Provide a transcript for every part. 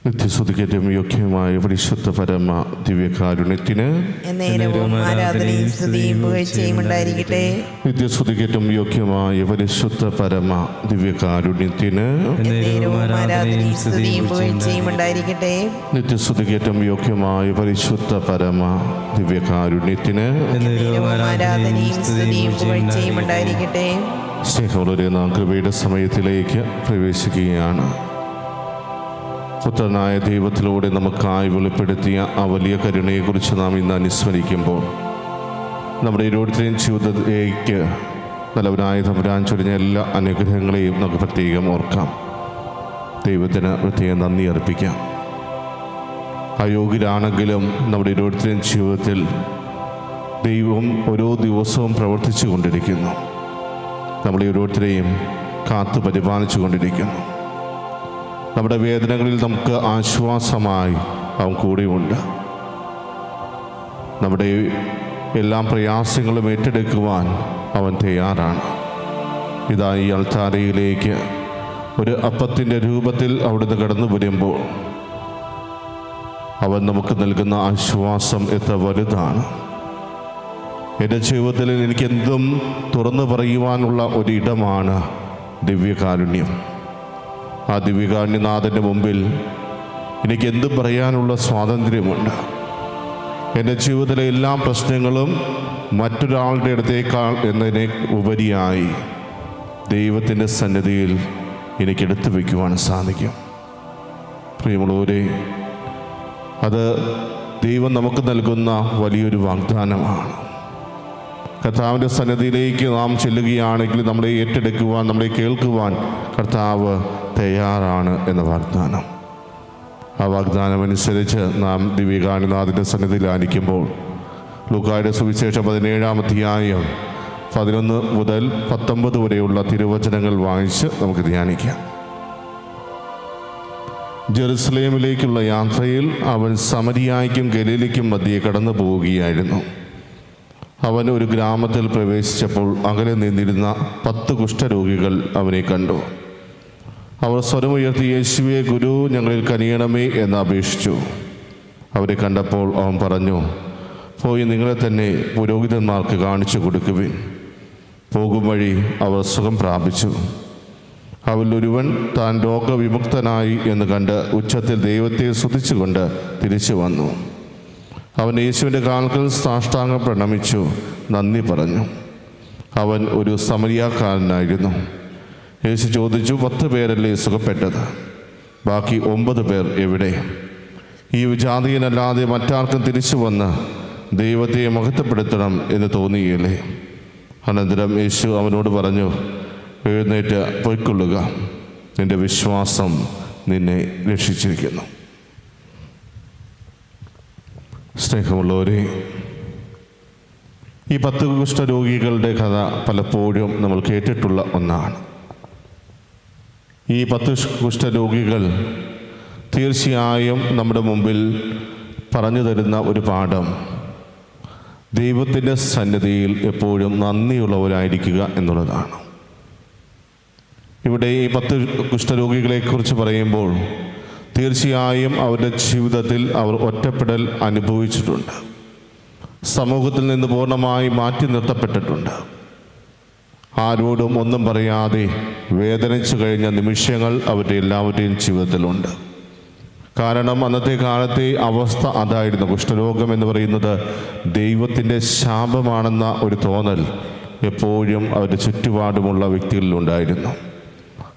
നിത്യസ്തുതിക്കും യോഗ്യമായ പരിശുദ്ധ പരമ ദിവ്യകാരുണ്യത്തിന് ആരാധനയും സ്തുതിയും പുകഴ്ചയും ഉണ്ടായിരിക്കട്ടെ. നിത്യസ്തുതിക്കും യോഗ്യമായ പരിശുദ്ധ പരമ ദിവ്യകാരുണ്യത്തിന് ആരാധനയും സ്തുതിയും പുകഴ്ചയും ഉണ്ടായിരിക്കട്ടെ. നിത്യസ്തുതിക്കും യോഗ്യമായ പരിശുദ്ധ പരമ ദിവ്യകാരുണ്യത്തിന് ആരാധനയും സ്തുതിയും പുകഴ്ചയും ഉണ്ടായിരിക്കട്ടെ. സ്നേഹമുള്ളവരെ, നാം കൃപയുടെ സമയത്തിലേക്ക് പ്രവേശിക്കുകയാണ്. പുത്രനായ ദൈവത്തിലൂടെ നമുക്കായി വെളിപ്പെടുത്തിയ ആ വലിയ കരുണയെക്കുറിച്ച് നാം ഇന്ന് അനുസ്മരിക്കുമ്പോൾ നമ്മുടെ ഓരോരുത്തരെയും ജീവിതത്തിലേക്ക് നല്ലവനായ തമ്പുരാൻ ചൊരിഞ്ഞ എല്ലാ അനുഗ്രഹങ്ങളെയും നമുക്ക് പ്രത്യേകം ഓർക്കാം. ദൈവത്തിന് പ്രത്യേകം നന്ദി അർപ്പിക്കാം. അയോഗ്യരാണെങ്കിലും നമ്മുടെ ഓരോരുത്തരെയും ജീവിതത്തിൽ ദൈവം ഓരോ ദിവസവും പ്രവർത്തിച്ചു കൊണ്ടിരിക്കുന്നു. നമ്മളെ ഓരോരുത്തരെയും കാത്തു പരിപാലിച്ചു കൊണ്ടിരിക്കുന്നു. നമ്മുടെ വേദനകളിൽ നമുക്ക് ആശ്വാസമായി അവൻ കൂടെയുണ്ട്. നമ്മുടെ എല്ലാ പ്രയാസങ്ങളും ഏറ്റെടുക്കുവാൻ അവൻ തയ്യാറാണ്. ഇതാ ഈ അൾത്താരയിലേക്ക് ഒരു അപ്പത്തിൻ്റെ രൂപത്തിൽ അവിടുന്ന് കടന്നു വരുമ്പോൾ അവൻ നമുക്ക് നൽകുന്ന ആശ്വാസം എത്ര വലുതാണ്. എൻ്റെ ജീവിതത്തിൽ എനിക്കെന്തും തുറന്നു പറയുവാനുള്ള ഒരിടമാണ് ദിവ്യകാരുണ്യം. ആ ദിവ്യകാരുണ്യനാഥൻ്റെ മുമ്പിൽ എനിക്കെന്തും പറയാനുള്ള സ്വാതന്ത്ര്യമുണ്ട്. എൻ്റെ ജീവിതത്തിലെ എല്ലാ പ്രശ്നങ്ങളും മറ്റൊരാളുടെ അടുത്തേക്കാൾ എന്നതിനെ ഉപരിയായി ദൈവത്തിൻ്റെ സന്നിധിയിൽ എനിക്കെടുത്തു വയ്ക്കുവാൻ സാധിക്കും. പ്രിയമുള്ളവരെ, അത് ദൈവം നമുക്ക് നൽകുന്ന വലിയൊരു വാഗ്ദാനമാണ്. കർത്താവിൻ്റെ സന്നിധിയിലേക്ക് നാം ചെല്ലുകയാണെങ്കിൽ നമ്മളെ ഏറ്റെടുക്കുവാൻ, നമ്മളെ കേൾക്കുവാൻ കർത്താവ് തയ്യാറാണ് എന്ന വാഗ്ദാനം. ആ വാഗ്ദാനം അനുസരിച്ച് നാം ദിവ്യകാരുണ്യനാഥൻ്റെ സന്നിധിയിലായിരിക്കുമ്പോൾ ലൂക്കായുടെ സുവിശേഷം 17-ാം അധ്യായം 11 മുതൽ 19 വരെയുള്ള തിരുവചനങ്ങൾ വായിച്ച് നമുക്ക് ധ്യാനിക്കാം. ജെറുസലേമിലേക്കുള്ള യാത്രയിൽ അവൻ സമരിയായ്ക്കും ഗലീലയ്ക്കും മധ്യേ കടന്നു പോവുകയായിരുന്നു. അവൻ ഒരു ഗ്രാമത്തിൽ പ്രവേശിച്ചപ്പോൾ അകലെ നിന്നിരുന്ന 10 കുഷ്ഠരോഗികൾ അവനെ കണ്ടു. അവർ സ്വരമുയർത്തി, യേശുവേ, ഗുരു, ഞങ്ങളിൽ കനിയണമേ എന്ന് അപേക്ഷിച്ചു. അവരെ കണ്ടപ്പോൾ അവൻ പറഞ്ഞു, പോയി നിങ്ങളെ തന്നെ പുരോഹിതന്മാർക്ക് കാണിച്ചു കൊടുക്കുവിൻ. പോകും വഴി അവർ സുഖം പ്രാപിച്ചു. അവരിലൊരുവൻ താൻ രോഗവിമുക്തനായി എന്ന് കണ്ട് ഉച്ചത്തിൽ ദൈവത്തെ സ്തുതിച്ചുകൊണ്ട് തിരിച്ചു വന്നു. അവൻ യേശുവിൻ്റെ കാൽക്കൽ സാഷ്ടാംഗം പ്രണമിച്ചു നന്ദി പറഞ്ഞു. അവൻ ഒരു സമരിയാക്കാരനായിരുന്നു. യേശു ചോദിച്ചു, 10 പേരല്ലേ സുഖപ്പെട്ടത്? ബാക്കി 9 പേർ എവിടെ? ഈ വിജാതീയനല്ലാതെ മറ്റാർക്കും തിരിച്ചു വന്ന് ദൈവത്തെ മഹത്വപ്പെടുത്തണം എന്ന് തോന്നിയില്ലേ? അനന്തരം യേശു അവനോട് പറഞ്ഞു, എഴുന്നേറ്റ് പൊയ്ക്കൊള്ളുക, നിന്റെ വിശ്വാസം നിന്നെ രക്ഷിച്ചിരിക്കുന്നു. സ്നേഹമുള്ളവരെ, ഈ 10 കുഷ്ഠരോഗികളുടെ കഥ പലപ്പോഴും നമ്മൾ കേട്ടിട്ടുള്ള ഒന്നാണ്. ഈ 10 കുഷ്ഠരോഗികൾ തീർച്ചയായും നമ്മുടെ മുമ്പിൽ പറഞ്ഞു തരുന്ന ഒരു പാഠം ദൈവത്തിൻ്റെ സന്നിധിയിൽ എപ്പോഴും നന്ദിയുള്ളവരായിരിക്കുക എന്നുള്ളതാണ്. ഇവിടെ ഈ 10 കുഷ്ഠരോഗികളെക്കുറിച്ച് പറയുമ്പോൾ തീർച്ചയായും അവരുടെ ജീവിതത്തിൽ അവർ ഒറ്റപ്പെടൽ അനുഭവിച്ചിട്ടുണ്ട്. സമൂഹത്തിൽ നിന്ന് പൂർണ്ണമായി മാറ്റി നിർത്തപ്പെട്ടിട്ടുണ്ട്. ആരോടും ഒന്നും പറയാതെ വേദനിച്ചു കഴിഞ്ഞ നിമിഷങ്ങൾ അവരുടെ എല്ലാവരുടെയും ജീവിതത്തിലുണ്ട്. കാരണം അന്നത്തെ കാലത്തെ അവസ്ഥ അതായിരുന്നു. കുഷ്ഠരോഗം എന്ന് പറയുന്നത് ദൈവത്തിൻ്റെ ശാപമാണെന്ന ഒരു തോന്നൽ എപ്പോഴും അവരുടെ ചുറ്റുപാടുമുള്ള വ്യക്തികളിലുണ്ടായിരുന്നു.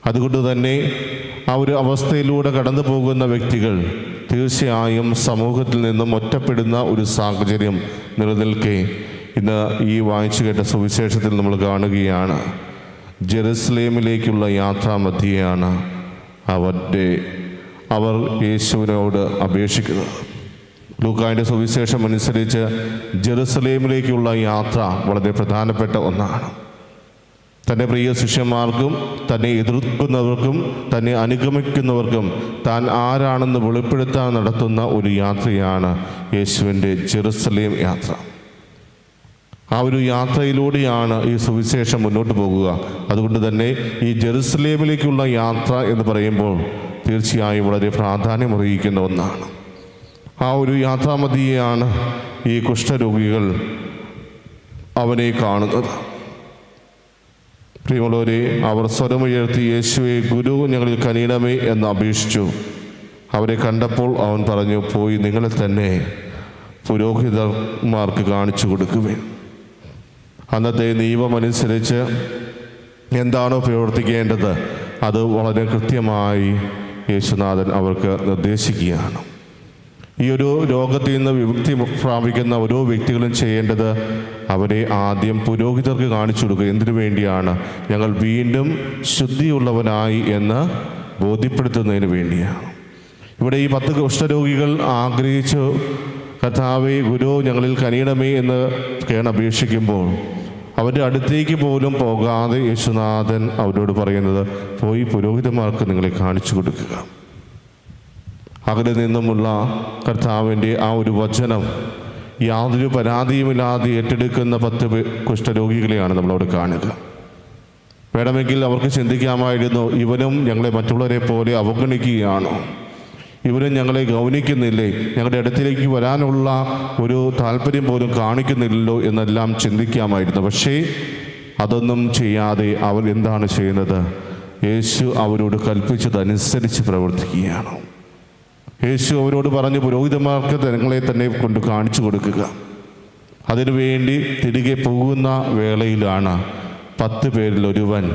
അതുകൊണ്ട് തന്നെ ആ ഒരു അവസ്ഥയിലൂടെ കടന്നു പോകുന്ന വ്യക്തികൾ തീർച്ചയായും സമൂഹത്തിൽ നിന്നും ഒറ്റപ്പെടുന്ന ഒരു സാഹചര്യം നിലനിൽക്കെ ഇന്ന് ഈ വായിച്ചു കേട്ട സുവിശേഷത്തിൽ നമ്മൾ കാണുകയാണ്. ജെറുസലേമിലേക്കുള്ള യാത്രാമധ്യയാണ് അവർ യേശുവിനോട് അപേക്ഷിക്കുന്നത്. ലൂക്കായുടെ സുവിശേഷം അനുസരിച്ച് ജെറുസലേമിലേക്കുള്ള യാത്ര വളരെ പ്രധാനപ്പെട്ട ഒന്നാണ്. തൻ്റെ പ്രിയ ശിഷ്യന്മാർക്കും തന്നെ എതിർക്കുന്നവർക്കും തന്നെ അനുഗമിക്കുന്നവർക്കും താൻ ആരാണെന്ന് വെളിപ്പെടുത്താൻ നടത്തുന്ന ഒരു യാത്രയാണ് യേശുവിൻ്റെ ജെറുസലേം യാത്ര. ആ ഒരു യാത്രയിലൂടെയാണ് ഈ സുവിശേഷം മുന്നോട്ട് പോകുക. അതുകൊണ്ട് തന്നെ ഈ ജെറുസലേമിലേക്കുള്ള യാത്ര എന്ന് പറയുമ്പോൾ തീർച്ചയായും വളരെ പ്രാധാന്യമറിയിക്കുന്ന ഒന്നാണ്. ആ ഒരു യാത്രാമധ്യേയാണ് ഈ കുഷ്ഠരോഗികൾ അവനെ കാണുന്നത്. പ്രിയമുള്ളവരെ, അവർ സ്വരമുയർത്തി യേശുവേ, ഗുരു, ഞങ്ങളിൽ കനിയണമേ എന്ന് അപേക്ഷിച്ചു. അവരെ കണ്ടപ്പോൾ അവൻ പറഞ്ഞു, പോയി നിങ്ങളെ തന്നെ പുരോഹിതന്മാർക്ക് കാണിച്ചു കൊടുക്കുവിൻ. അന്നത്തെ നിയമമനുസരിച്ച് എന്താണോ പ്രവർത്തിക്കേണ്ടത് അത് വളരെ കൃത്യമായി യേശുനാഥൻ അവർക്ക് നിർദ്ദേശിക്കുകയാണ്. ഈ ഒരു രോഗത്തിൽ നിന്ന് വിമുക്തി പ്രാപിക്കുന്ന ഓരോ വ്യക്തികളും ചെയ്യേണ്ടത് അവരെ ആദ്യം പുരോഹിതർക്ക് കാണിച്ചു കൊടുക്കുക. എന്തിനു വേണ്ടിയാണ്? ഞങ്ങൾ വീണ്ടും ശുദ്ധിയുള്ളവനായി എന്ന് ബോധ്യപ്പെടുത്തുന്നതിന് വേണ്ടിയാണ്. ഇവിടെ ഈ 10 കുഷ്ഠരോഗികൾ ആഗ്രഹിച്ചു, കർത്താവേ, ഗുരു, ഞങ്ങളിൽ കനിയണമേ എന്ന് കേണപേക്ഷിക്കുമ്പോൾ അവരുടെ അടുത്തേക്ക് പോലും പോകാതെ യേശുനാഥൻ അവരോട് പറയുന്നത്, പോയി പുരോഹിതന്മാർക്ക് നിങ്ങളെ കാണിച്ചു കൊടുക്കുക. അകലെ നിന്നുമുള്ള കർത്താവിൻ്റെ ആ ഒരു വചനം യാതൊരു പരാതിയുമില്ലാതെ ഏറ്റെടുക്കുന്ന 10 കുഷ്ഠരോഗികളെയാണ് നമ്മളവിടെ കാണുക. വേണമെങ്കിൽ അവർക്ക് ചിന്തിക്കാമായിരുന്നു, ഇവനും ഞങ്ങളെ മറ്റുള്ളവരെ പോലെ അവഗണിക്കുകയാണോ, ഇവരും ഞങ്ങളെ ഗൗനിക്കുന്നില്ലേ, ഞങ്ങളുടെ അടുത്തിലേക്ക് വരാനുള്ള ഒരു താല്പര്യം പോലും കാണിക്കുന്നില്ലല്ലോ എന്നെല്ലാം ചിന്തിക്കാമായിരുന്നു. പക്ഷേ അതൊന്നും ചെയ്യാതെ അവർ എന്താണ് ചെയ്യുന്നത്? യേശു അവരോട് കൽപ്പിച്ചതനുസരിച്ച് പ്രവർത്തിക്കുകയാണ്. യേശു അവരോട് പറഞ്ഞു, പുരോഹിതന്മാർക്ക് നിങ്ങളെ തന്നെ കൊണ്ട് കാണിച്ചു കൊടുക്കുക. അതിനുവേണ്ടി തിരികെ പോകുന്ന വേളയിലാണ് 10 പേരിൽ ഒരുവൻ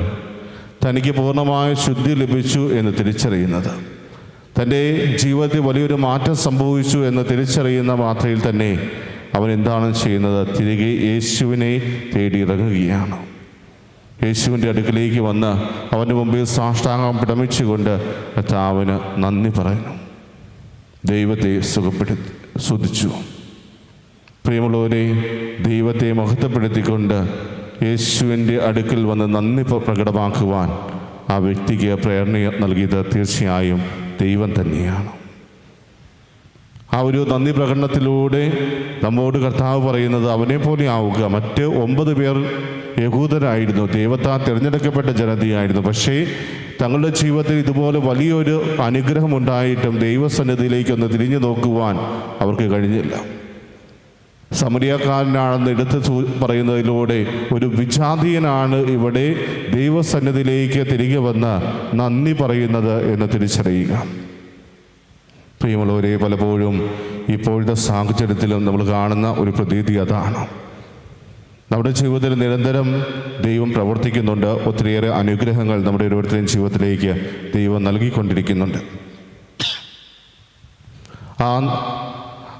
തനിക്ക് പൂർണ്ണമായ ശുദ്ധി ലഭിച്ചു എന്ന് തിരിച്ചറിയുന്നത്. തൻ്റെ ജീവിതത്തിൽ വലിയൊരു മാറ്റം സംഭവിച്ചു എന്ന് തിരിച്ചറിയുന്ന മാത്രയിൽ തന്നെ അവൻ എന്താണ് ചെയ്യുന്നത്? തിരികെ യേശുവിനെ തേടി ഇറങ്ങുകയാണ്. യേശുവിൻ്റെ അടുക്കിലേക്ക് വന്ന് അവൻ്റെ മുമ്പിൽ സാഷ്ടാംഗം പിടമിച്ചുകൊണ്ട് കർത്താവിന് നന്ദി പറയുന്നു. ദൈവത്തെ സ്തുതിച്ചു. പ്രിയമുള്ളവരെ, ദൈവത്തെ മഹത്വപ്പെടുത്തിക്കൊണ്ട് യേശുവിൻ്റെ അടുക്കൽ വന്ന് നന്ദി പ്രകടമാക്കുവാൻ ആ വ്യക്തിക്ക് പ്രേരണ നൽകിയത് തീർച്ചയായും ദൈവം തന്നെയാണ്. ആ ഒരു നന്ദി പ്രകടനത്തിലൂടെ നമ്മോട് കർത്താവ് പറയുന്നത്, അവനെ പോലെ ആവുക. മറ്റ് 9 പേർ യഹൂദരായിരുന്നു, ദൈവത്താൽ തിരഞ്ഞെടുക്കപ്പെട്ട ജനതയായിരുന്നു. പക്ഷേ തങ്ങളുടെ ജീവിതത്തിൽ ഇതുപോലെ വലിയൊരു അനുഗ്രഹമുണ്ടായിട്ടും ദൈവസന്നിധിയിലേക്കൊന്ന് തിരിഞ്ഞു നോക്കുവാൻ അവർക്ക് കഴിഞ്ഞില്ല. സമരിയക്കാരനാണെന്ന് എടുത്ത് പറയുന്നതിലൂടെ ഒരു വിജാതീയനാണ് ഇവിടെ ദൈവസന്നിധിയിലേക്ക് തിരികെ വന്ന് നന്ദി പറയുന്നത് എന്ന് തിരിച്ചറിയുക. പ്രിയമുള്ളവരെ, പലപ്പോഴും ഇപ്പോഴത്തെ സാഹചര്യത്തിലും നമ്മൾ കാണുന്ന ഒരു പ്രതീതി അതാണ്. നമ്മുടെ ജീവിതത്തിൽ നിരന്തരം ദൈവം പ്രവർത്തിക്കുന്നുണ്ട്. ഒത്തിരിയേറെ അനുഗ്രഹങ്ങൾ നമ്മുടെ ഓരോരുത്തരുടെയും ജീവിതത്തിലേക്ക് ദൈവം നൽകിക്കൊണ്ടിരിക്കുന്നുണ്ട്. ആ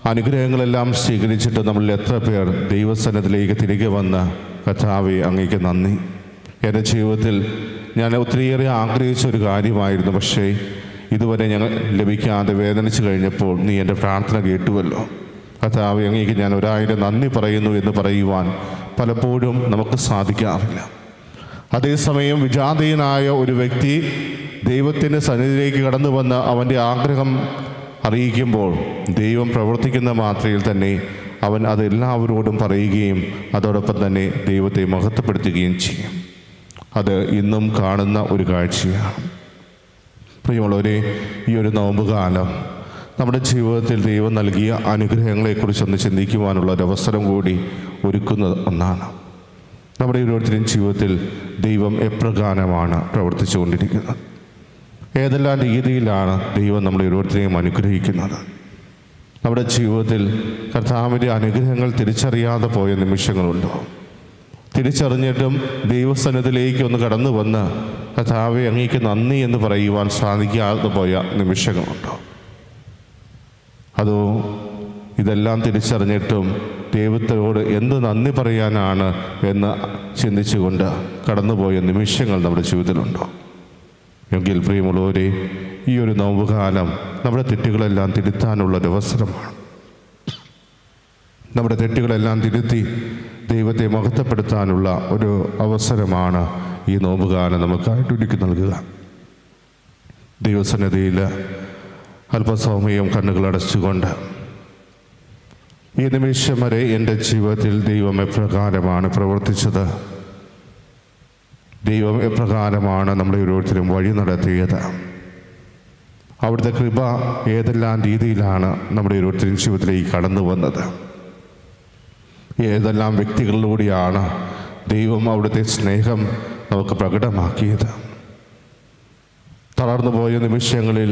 അനുഗ്രഹങ്ങളെല്ലാം സ്വീകരിച്ചിട്ട് നമ്മളിൽ എത്ര പേർ ദൈവസന്നിധിയിലേക്ക് തിരികെ വന്ന്, കർത്താവേ, അങ്ങേക്ക് നന്ദി, എൻ്റെ ജീവിതത്തിൽ ഞാൻ ഒത്തിരിയേറെ ആഗ്രഹിച്ചൊരു കാര്യമായിരുന്നു, പക്ഷേ ഇതുവരെ ഞങ്ങൾ ലഭിക്കാതെ വേദനിച്ച് കഴിഞ്ഞപ്പോൾ നീ എൻ്റെ പ്രാർത്ഥന കേട്ടുവല്ലോ, കർത്താവേ, അങ്ങേക്ക് ഞാൻ 1000 നന്ദി പറയുന്നു എന്ന് പറയുവാൻ പലപ്പോഴും നമുക്ക് സാധിക്കാറില്ല. അതേസമയം വിജാതീയനായ ഒരു വ്യക്തി ദൈവത്തിൻ്റെ സന്നിധിയിലേക്ക് കടന്നു വന്ന് അവൻ്റെ ആഗ്രഹം അറിയിക്കുമ്പോൾ ദൈവം പ്രവർത്തിക്കുന്ന മാത്രയിൽ തന്നെ അവൻ അതെല്ലാവരോടും പറയുകയും അതോടൊപ്പം തന്നെ ദൈവത്തെ മഹത്വപ്പെടുത്തുകയും ചെയ്യും. അത് ഇന്നും കാണുന്ന ഒരു കാഴ്ചയാണ്. പ്രിയമുള്ളവരെ, ഈ ഒരു നോമ്പുകാലം നമ്മുടെ ജീവിതത്തിൽ ദൈവം നൽകിയ അനുഗ്രഹങ്ങളെക്കുറിച്ചൊന്ന് ചിന്തിക്കുവാനുള്ള ഒരവസരം കൂടി ഒരുക്കുന്ന ഒന്നാണ്. നമ്മുടെ ഓരോരുത്തരുടെയും ജീവിതത്തിൽ ദൈവം എപ്രകാരമാണ് പ്രവർത്തിച്ചു കൊണ്ടിരിക്കുന്നത്, ഏതെല്ലാം രീതിയിലാണ് ദൈവം നമ്മളെ ഓരോരുത്തരെയും അനുഗ്രഹിക്കുന്നത്. നമ്മുടെ ജീവിതത്തിൽ കർത്താവിൻ്റെ അനുഗ്രഹങ്ങൾ തിരിച്ചറിയാതെ പോയ നിമിഷങ്ങളുണ്ടോ? തിരിച്ചറിഞ്ഞിട്ടും ദൈവസന്നിധിയിലേക്ക് ഒന്ന് കടന്നു വന്ന് കർത്താവേ, അങ്ങേക്ക് നന്ദി എന്ന് പറയുവാൻ സാധിക്കാതെ പോയ നിമിഷങ്ങളുണ്ടോ? അതോ ഇതെല്ലാം തിരിച്ചറിഞ്ഞിട്ടും ദൈവത്തോട് എന്ത് നന്ദി പറയാനാണ് എന്ന് ചിന്തിച്ചുകൊണ്ട് കടന്നുപോയ നിമിഷങ്ങൾ നമ്മുടെ ജീവിതത്തിലുണ്ടോ? എങ്കിൽ പ്രിയമുള്ളവരെ, ഈ ഒരു നോമ്പുകാലം നമ്മുടെ തെറ്റുകളെല്ലാം തിരുത്താനുള്ള ഒരു അവസരമാണ്. നമ്മുടെ തെറ്റുകളെല്ലാം തിരുത്തി ദൈവത്തെ മഹത്വപ്പെടുത്താനുള്ള ഒരു അവസരമാണ് ഈ നോമ്പുകാലം നമുക്കായിട്ട് ഒരുക്കി നൽകുക. ദൈവസന്നിധിയിൽ അല്പസമയം കണ്ണുകളടച്ചുകൊണ്ട് ഈ നിമിഷം വരെ എൻ്റെ ജീവിതത്തിൽ ദൈവം എപ്രകാരമാണ് പ്രവർത്തിച്ചത്, ദൈവം എപ്രകാരമാണ് നമ്മളെ ഓരോരുത്തരും വഴി നടത്തിയത്, അവിടുത്തെ കൃപ ഏതെല്ലാം രീതിയിലാണ് നമ്മുടെ ഓരോരുത്തരും ജീവിതത്തിലേക്ക് കടന്നു വന്നത്, ഏതെല്ലാം വ്യക്തികളിലൂടെയാണ് ദൈവം അവിടുത്തെ സ്നേഹം നമുക്ക് പ്രകടമാക്കിയത്. തളർന്നു പോയ നിമിഷങ്ങളിൽ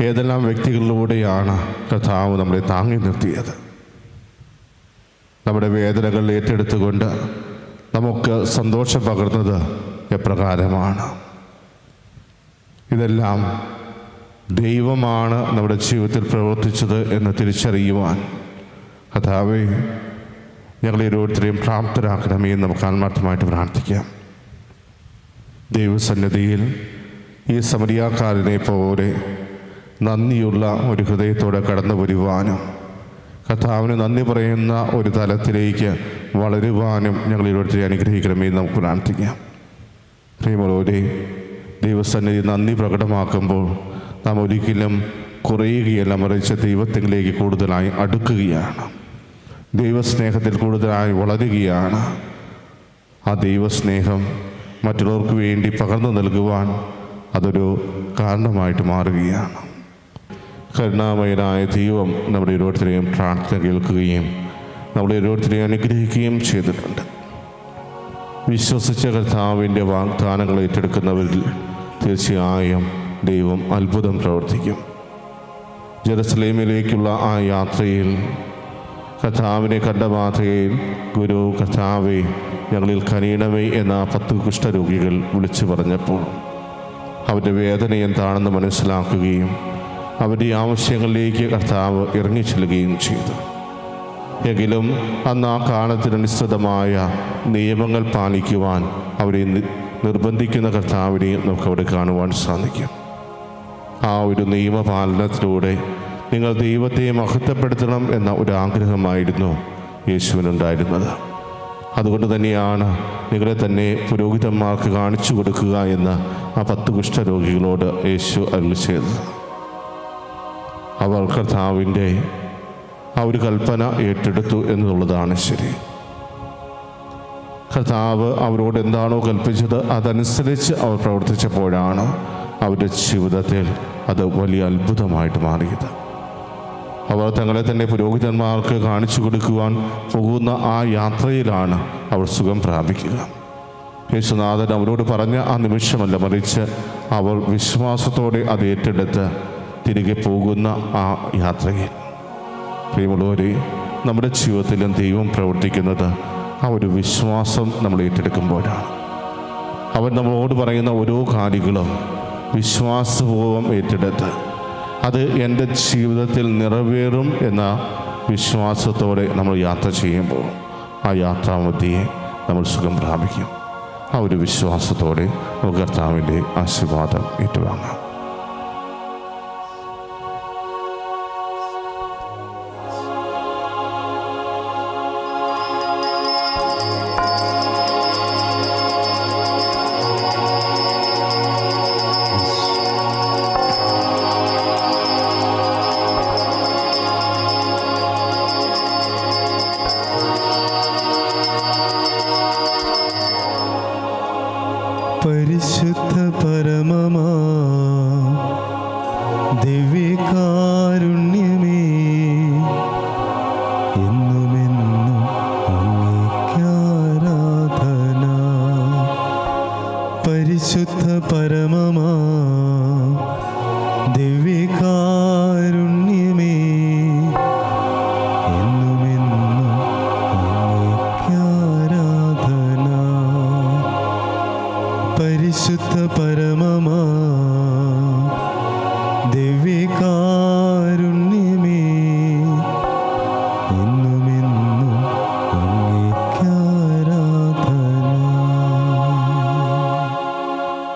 ഏതെല്ലാം വ്യക്തികളിലൂടെയാണ് കർത്താവ് നമ്മളെ താങ്ങി നിർത്തിയത്. നമ്മുടെ വേദനകൾ ഏറ്റെടുത്തുകൊണ്ട് നമുക്ക് സന്തോഷം പകർന്നത് എപ്രകാരമാണ്. ഇതെല്ലാം ദൈവമാണ് നമ്മുടെ ജീവിതത്തിൽ പ്രവർത്തിച്ചത് എന്ന് തിരിച്ചറിയുവാൻ കർത്താവേ, ഞങ്ങളെ ഓരോരുത്തരെയും പ്രാപ്തരാക്കണമേ എന്ന് നമുക്ക് ആത്മാർത്ഥമായിട്ട് പ്രാർത്ഥിക്കാം. ദൈവസന്നിധിയിൽ ഈ സമരിയാക്കാരനെ പോലെ നന്ദിയുള്ള ഒരു ഹൃദയത്തോടെ കടന്നു വരുവാനും കർത്താവിന് നന്ദി പറയുന്ന ഒരു തലത്തിലേക്ക് വളരുവാനും ഞങ്ങൾ ഓരോരുത്തരെ അനുഗ്രഹിക്കണമേ എന്ന് നമുക്ക് പ്രാർത്ഥിക്കാം. പ്രിയമുള്ളവരെ, ദൈവസന്നിധി നന്ദി പ്രകടമാക്കുമ്പോൾ നാം ഒരിക്കലും കുറയുകയല്ല, മറിച്ച് ദൈവത്തിലേക്ക് കൂടുതലായി അടുക്കുകയാണ്, ദൈവസ്നേഹത്തിൽ കൂടുതലായി വളരുകയാണ്. ആ ദൈവസ്നേഹം മറ്റുള്ളവർക്ക് വേണ്ടി പകർന്നു നൽകുവാൻ അതൊരു കാരണമായിട്ട് മാറുകയാണ്. കരുണാമയനായ ദൈവം നമ്മുടെ ഓരോരുത്തരെയും പ്രാർത്ഥന കേൾക്കുകയും നമ്മളെ ഓരോരുത്തരെയും അനുഗ്രഹിക്കുകയും ചെയ്തിട്ടുണ്ട്. വിശ്വസിച്ച കർത്താവിൻ്റെ വാഗ്ദാനങ്ങൾ ഏറ്റെടുക്കുന്നവരിൽ തീർച്ചയായും ദൈവം അത്ഭുതം പ്രവർത്തിക്കും. ജെറുസലേമിലേക്കുള്ള ആ യാത്രയിൽ കർത്താവിനെ കണ്ട മാത്രയിൽ ഗുരു കർത്താവെ ഞങ്ങളിൽ കനിയണമേ എന്ന 10 കുഷ്ഠരോഗികൾ വിളിച്ചു പറഞ്ഞപ്പോൾ അവരുടെ വേദന എന്താണെന്ന് മനസ്സിലാക്കുകയും അവരുടെ ആവശ്യങ്ങളിലേക്ക് കർത്താവ് ഇറങ്ങിച്ചെല്ലുകയും ചെയ്തു. എങ്കിലും അന്ന് ആ കാലത്തിനനുസൃതമായ നിയമങ്ങൾ പാലിക്കുവാൻ അവരെ നിർബന്ധിക്കുന്ന കർത്താവിനെ നമുക്കവിടെ കാണുവാൻ സാധിക്കും. ആ ഒരു നിയമപാലനത്തിലൂടെ നിങ്ങൾ ദൈവത്തെ മഹത്വപ്പെടുത്തണം എന്ന ഒരു ആഗ്രഹമായിരുന്നു യേശുവിനുണ്ടായിരുന്നത്. അതുകൊണ്ട് തന്നെയാണ് നിങ്ങളെ തന്നെ പുരോഹിതന്മാർക്ക് കാണിച്ചു കൊടുക്കുക എന്ന് ആ 10 കുഷ്ഠരോഗികളോട് യേശു അരുളി ചെയ്തത്. അവർ കർത്താവിൻ്റെ ആ ഒരു കൽപ്പന ഏറ്റെടുത്തു എന്നുള്ളതാണ് ശരി. കർത്താവ് അവരോട് എന്താണോ കൽപ്പിച്ചത് അതനുസരിച്ച് അവർ പ്രവർത്തിച്ചപ്പോഴാണ് അവരുടെ ജീവിതത്തിൽ അത് വലിയ അത്ഭുതമായിട്ട് മാറിയത്. അവർ തങ്ങളെ തന്നെ പുരോഹിതന്മാർക്ക് കാണിച്ചു കൊടുക്കുവാൻ പോകുന്ന ആ യാത്രയിലാണ് അവർ സുഖം പ്രാപിക്കുക. യേശുനാഥൻ അവരോട് പറഞ്ഞ ആ നിമിഷമല്ല, മറിച്ച് അവർ വിശ്വാസത്തോടെ അത് ഏറ്റെടുത്ത് തിരികെ പോകുന്ന ആ യാത്രയിൽ. പ്രിയമുള്ളവരെ, നമ്മുടെ ജീവിതത്തിലും ദൈവം പ്രവർത്തിക്കുന്നത് ആ ഒരു വിശ്വാസം നമ്മൾ ഏറ്റെടുക്കുമ്പോഴാണ്. അവൻ നമ്മളോട് പറയുന്ന ഓരോ കാര്യങ്ങളും വിശ്വാസപൂർവ്വം ഏറ്റെടുത്ത് അത് എൻ്റെ ജീവിതത്തിൽ നിറവേറും എന്ന വിശ്വാസത്തോടെ നമ്മൾ യാത്ര ചെയ്യുമ്പോൾ ആ യാത്രാമധ്യയെ നമ്മൾ സുഖം പ്രാപിക്കും. ആ ഒരു വിശ്വാസത്തോടെ നമുക്ക് കർത്താവിൻ്റെ ആശീർവാദം ഏറ്റുവാങ്ങാം. പരിശുദ്ധ പരമമാ ദിവ്യകാരുണ്യമേ, എന്നുമെന്നും അങ്ങേക്കാരാധന. പരിശുദ്ധ പരമമാ ദിവ്യകാരുണ്യമേ, എന്നുമെന്നും അങ്ങേക്കാരാധന. പരിശുദ്ധ പരമ